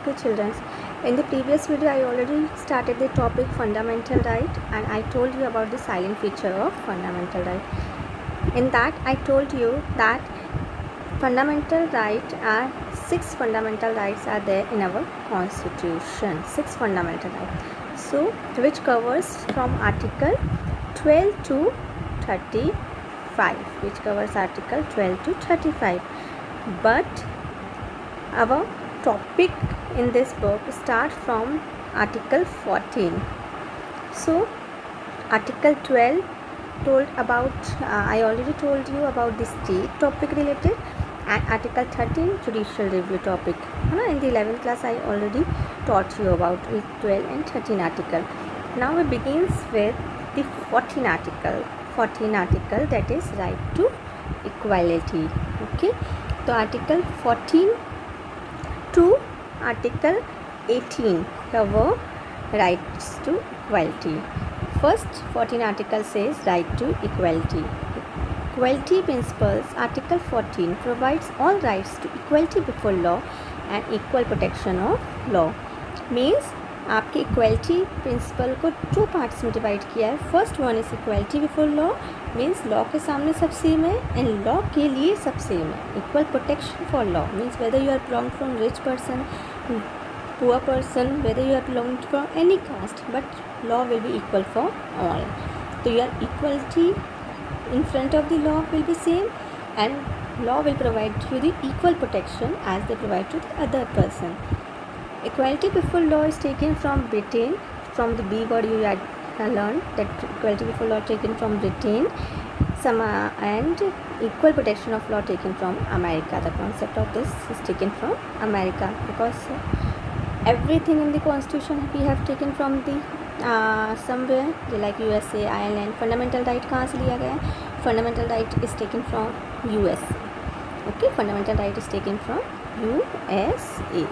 okay children. In the previous video I already started the topic fundamental right, and I told you about the silent feature of fundamental right. In that I told you that fundamental right are 6 fundamental rights are there in our constitution. 6 fundamental rights, so which covers from article 12 to 35, which covers article 12 to 35. But our topic in this book start from article 14. So article 12 told about I already told you about the state topic related, and article 13 judicial review topic. In the 11th class I already taught you about 12 and 13 article. Now it begins with the 14 article. 14 article, that is right to equality. Okay, so article 14 to article 18 cover rights to equality. First 14 article says right to equality. Equality principles. Article 14 provides all rights to equality before law and equal protection of law. Means आपके equality principal को 2 parts में divide किया है. First one is equality before law, means law के सामने सब same है and law के लिए सब सेम है. Equal protection for law means whether you are belong from rich person, poor person, whether you are belong from any caste, but law will be equal for all. तो your equality in front of the law will be same, and law will provide you the equal protection as they provide to the other person. Equality before law is taken from Britain. From the B word you had learned that equality before law taken from Britain, and equal protection of law taken from America. The concept of this is taken from America because everything in the constitution we have taken from the somewhere like USA, Ireland. Fundamental right कहाँ से लिया गया है? Fundamental right is taken from USA. Okay, fundamental right is taken from USA.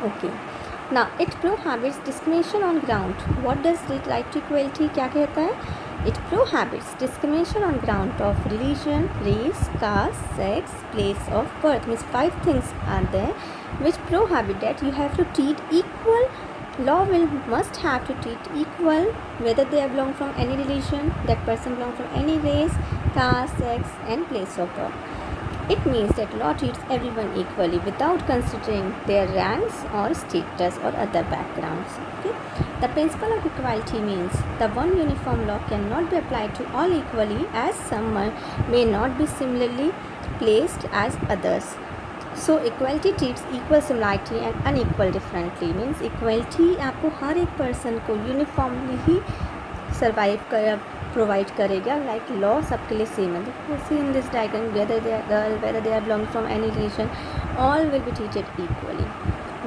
Okay, now it prohibits discrimination on ground. What does it right to equality क्या कहता है? It prohibits discrimination on ground of religion, race, caste, sex, place of birth. Means 5 things are there which prohibit that you have to treat equal. Law must have to treat equal whether they belong from any religion, that person belong from any race, caste, sex and place of birth. It means that law treats everyone equally without considering their ranks or status or other backgrounds. Okay? The principle of equality means the one uniform law cannot be applied to all equally, as some may not be similarly placed as others. So equality treats equal similarity and unequal differently. Means equality आपको हर एक person को uniformly ही survive कर provide करेगा. Like law सबके लिए same है. देखो see in this diagram, whether they are girl, whether they are belong from any religion, all will be treated equally.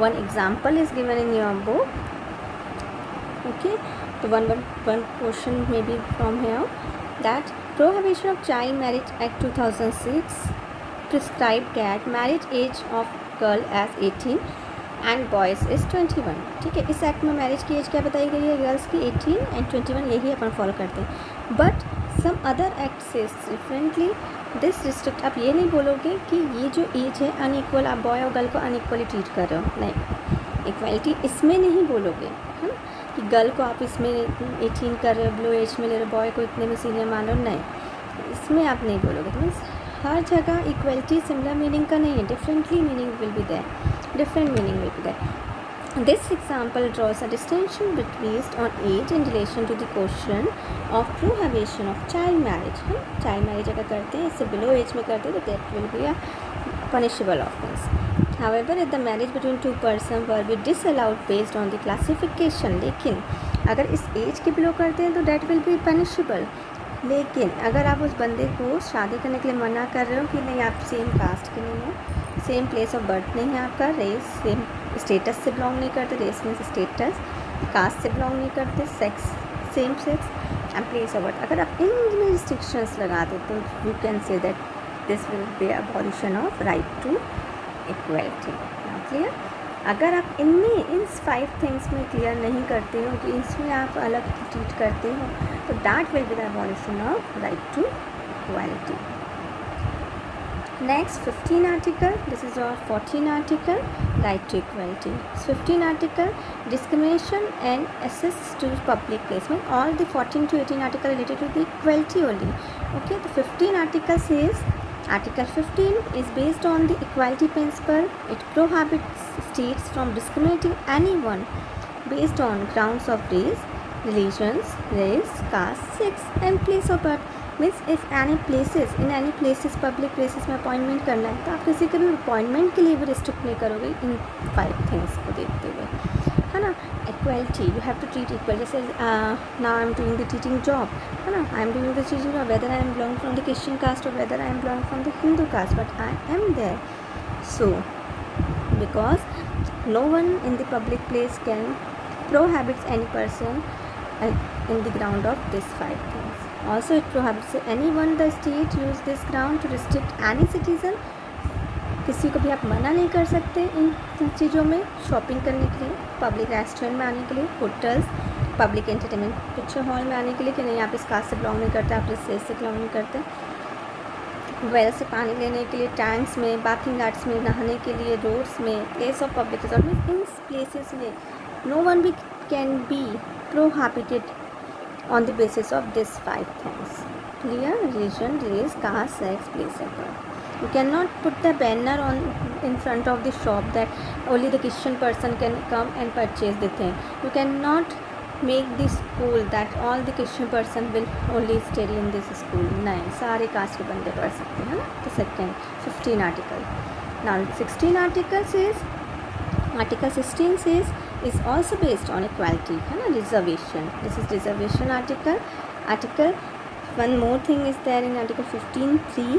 One example is given in your book. Okay, तो one question may be from here that prohibition of child marriage act 2006 prescribed that marriage age of girl as 18 and boys is 21. ठीक है, इस act में marriage की as क्या बताई गई है? गर्ल्स की 18 एंड 21, यही अपन फॉलो करते हैं. बट सम अदर एक्ट से डिफरेंटली दिस रिस्ट्रिक्ट. आप ये नहीं बोलोगे कि ये जो एज है अनइक्वल, आप बॉय और गर्ल को अनइक्वली ट्रीट कर रहे हो. नहीं, इक्वलिटी इसमें नहीं बोलोगे, है ना, कि गर्ल को आप इसमें 18 कर रहे हो, ब्लो एज में ले रहे हो, बॉय को इतने में सीनियर मान रहे हो. नहीं, इसमें आप नहीं बोलोगे. तो मीन्स हर जगह इक्वलिटी सिमिलर मीनिंग का नहीं है. Differently meaning will be there, different meaning will be there. This example draws a distinction based on age in relation to the question of prohibition of child marriage. है, child marriage अगर करते हैं, इससे below as में करते हैं, तो that will be a punishable offence. However if the marriage between 2 person were be disallowed based on the classification. लेकिन अगर इस एज के बिलो करते हैं तो दैट विल बी पनिशेबल. लेकिन अगर आप उस बंदे को शादी करने के लिए मना कर रहे हो कि नहीं आप सेम कास्ट के नहीं हो, सेम प्लेस ऑफ बर्थ नहीं है आपका, रेस सेम स्टेटस से बिलोंग नहीं करते, रेस मीन्स स्टेटस, कास्ट से बिलोंग नहीं करते, sex same sex and place of birth, अगर आप इनमें रिस्ट्रिक्शंस लगा दो तो you can say that this will be abolition of right to equality. Clear? अगर आप इनमें इन 5 थिंग्स में क्लियर नहीं करते हो कि इसमें आप अलग ट्रीट करते हो, तो that will be the abolition of right to equality. Next, 15 article, this is our 14 article, right to equality. 15 article, discrimination and access to public placement. All the 14 to 18 article related to the equality only. Okay, the 15 article says, Article 15 is based on the equality principle. It prohibits states from discriminating anyone based on grounds of race, religions, race, caste, sex and place of birth. Means if any places in any places public places में appointment करना है तो आप किसी के भी appointment के लिए भी रिस्ट्रिक्ट नहीं करोगे इन 5 थिंग्स को देखते हुए, है ना. Equality, you have to treat equal. जैसे now I am doing the teaching job, है ना. I am doing the teaching job whether I am belong from the Christian caste और whether I am belong from the Hindu caste, but I am there. So because no one in the public place can prohibits any person in the ground of these 5 things. Also, it prohibits anyone the state use this ground to restrict any citizen. किसी को भी आप मना नहीं कर सकते इन चीज़ों में. शॉपिंग करने के लिए, पब्लिक रेस्टोरेंट में आने के लिए, hotels, public entertainment picture hall में आने के लिए कि नहीं आप इस कास्ट से बिलोंग नहीं करते, आप इस सेज से बिलोंग नहीं करते. वेल से पानी लेने के लिए, टैंक्स में, बाथिंग यार्ड्स में नहाने के लिए, रोड्स में, प्लेस ऑफ पब्लिक रिजॉर्ट में, इन प्लेसेस में no one can be prohibited on the basis of these 5 things. Clear? Religion, race, caste, sex, place of birth. You cannot put the banner on in front of the shop that only the Christian person can come and purchase the thing. You cannot make the school that all the Christian person will only study in this school. नहीं, सारे cast के बंदे पढ़ सकते हैं ना. तो second 15 article. Now 16 article says, Article 16 says is also based on equality, है ना. Reservation, this is reservation article. One more thing is there in Article 15(3),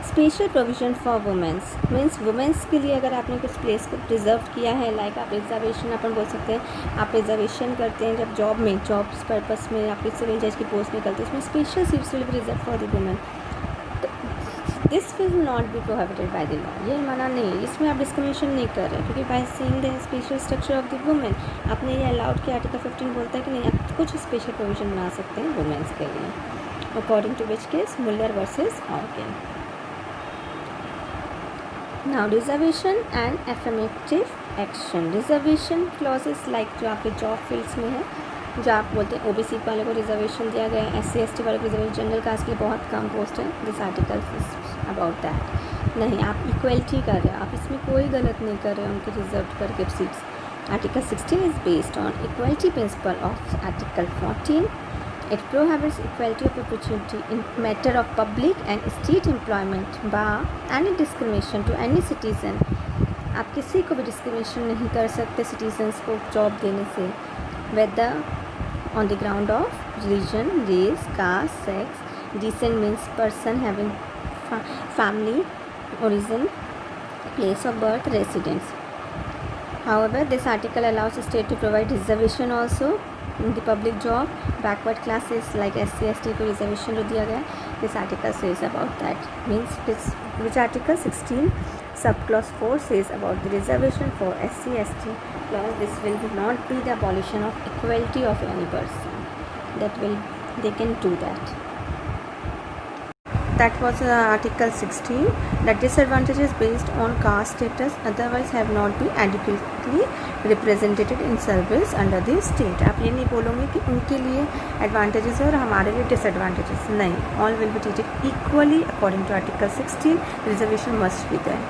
special provision for women's. Means women's के लिए अगर आपने कुछ प्लेस को reserve किया है, लाइक आप रिजर्वेशन अपन बोल सकते हैं, आप रिजर्वेशन करते हैं जब जॉब में, जॉब्स पर्पस में आपकी सिविल जज की पोस्ट निकलती है, उसमें special seats will be reserve for the women. This will not be prohibited by the law. ये मना नहीं है, इसमें आप डिस्क्रिमिनेशन नहीं कर रहे, क्योंकि by saying the special structure of the women आपने ये अलाउड किया. आर्टिकल 15 बोलता है कि नहीं आप कुछ स्पेशल प्रोविजन बना सकते हैं वुमेन्स के लिए, according to which case Muller versus Oregon. Now reservation and affirmative action. Reservation clauses like जो आपके जॉब फील्ड्स में है, जो आप बोलते हैं ओबीसी वाले को रिजर्वेशन दिया गया है, SC ST वाले को रिजर्वेशन, जनरल कास्ट के लिए बहुत कम पोस्ट है. This article is about that. नहीं, आप इक्वलिटी कर रहे हैं, आप इसमें कोई गलत नहीं कर रहे हैं उनके रिजर्व करके seats. Article 16 is based on equality principle of article 14. It prohibits equality of opportunity in matter of public and state employment by any discrimination to any citizen. आप किसी को भी डिस्क्रिमिनेशन नहीं कर सकते सिटीजन्स को जॉब देने से, weather on the ground of religion, race, caste, sex. Descent means person having family, origin, place of birth, residence. However, this article allows the state to provide reservation also in the public job. Backward classes like SC ST को reservation जो दिया गया. This article says about that. Means this, which article 16 subclause 4 says about the reservation for SC ST clause. This will not be the abolition of equality of any person. They can do that. That was Article 16. That disadvantages based on caste status otherwise have not been adequately represented in service under the state. आप ये नहीं बोलोगे कि उनके लिए advantages है और हमारे लिए डिसएडवांटेजेस. नहीं, all will be treated equally according to Article 16. Reservation must be there.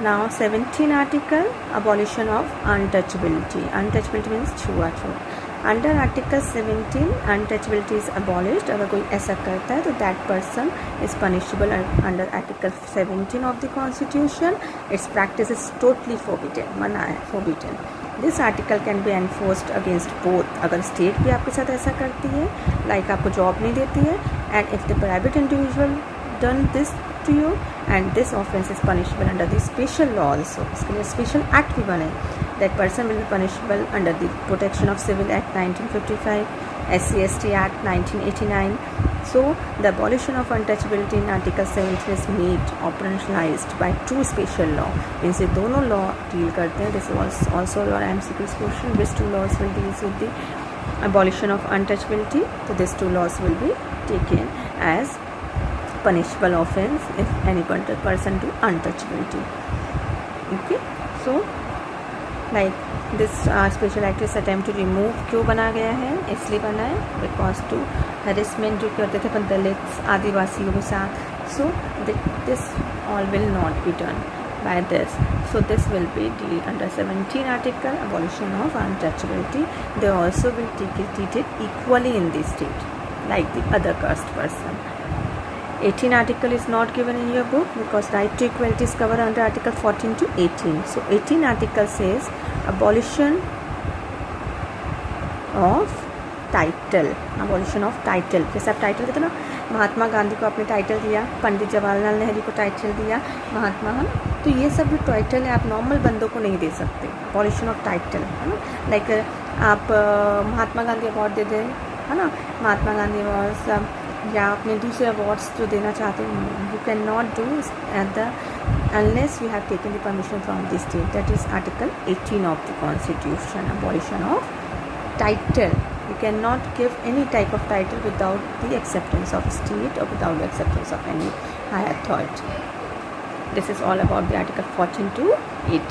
Now 17 article, abolition of untouchability. Untouchability means छुआ-छूत. Under article 17 untouchability is abolished. अगर कोई ऐसा करता है तो that person is punishable under article 17 of the constitution. Its practice is totally forbidden, मना है, forbidden. This article can be enforced against both. अगर स्टेट भी आपके साथ ऐसा करती है, लाइक आपको जॉब नहीं देती है, and if the private individual done this to you and this offence is punishable under the special law also. इसके लिए स्पेशल एक्ट भी बने. That person will be punishable under the Protection of Civil Act 1955, SC ST Act 1989. So the abolition of untouchability in Article 17 is made operationalized by two special law. Means ये दोनों law deal करते हैं. This was also your MCQ's question. Which two laws will deal with the abolition of untouchability? So these two laws will be taken as punishable offense if any person do untouchability. Okay, so like this special act is attempt to remove. क्यों बना गया है? इसलिए बना है because to harassment जो करते थे अपन दलित आदिवासियों के साथ, so this all will not be done by this. So this will be deal under 17 article, abolition of untouchability. They also will be treated equally in the state like the other caste person. 18 article is not given in your book because right to equality is covered under article 14 to 18. So 18 article says abolition of title, abolition of title. जैसे आप title कहते ना, महात्मा गांधी को आपने title दिया, पंडित जवाहरलाल नेहरू को title दिया महात्मा, है ना. तो ये सब जो टाइटल है आप नॉर्मल बंदों को नहीं दे सकते. abolition of टाइटल, है ना. लाइक आप महात्मा गांधी अवार्ड दे दें, है ना, महात्मा गांधी अवार्ड्स, या अपने दूसरे अवार्ड्स जो देना चाहते हैं, you can not do at the unless you have taken the permission from the state. That is article 18 of the constitution, abolition of title. You cannot give any type of title without the acceptance of state or without the acceptance of any higher authority. This is all about the article 14 to 18.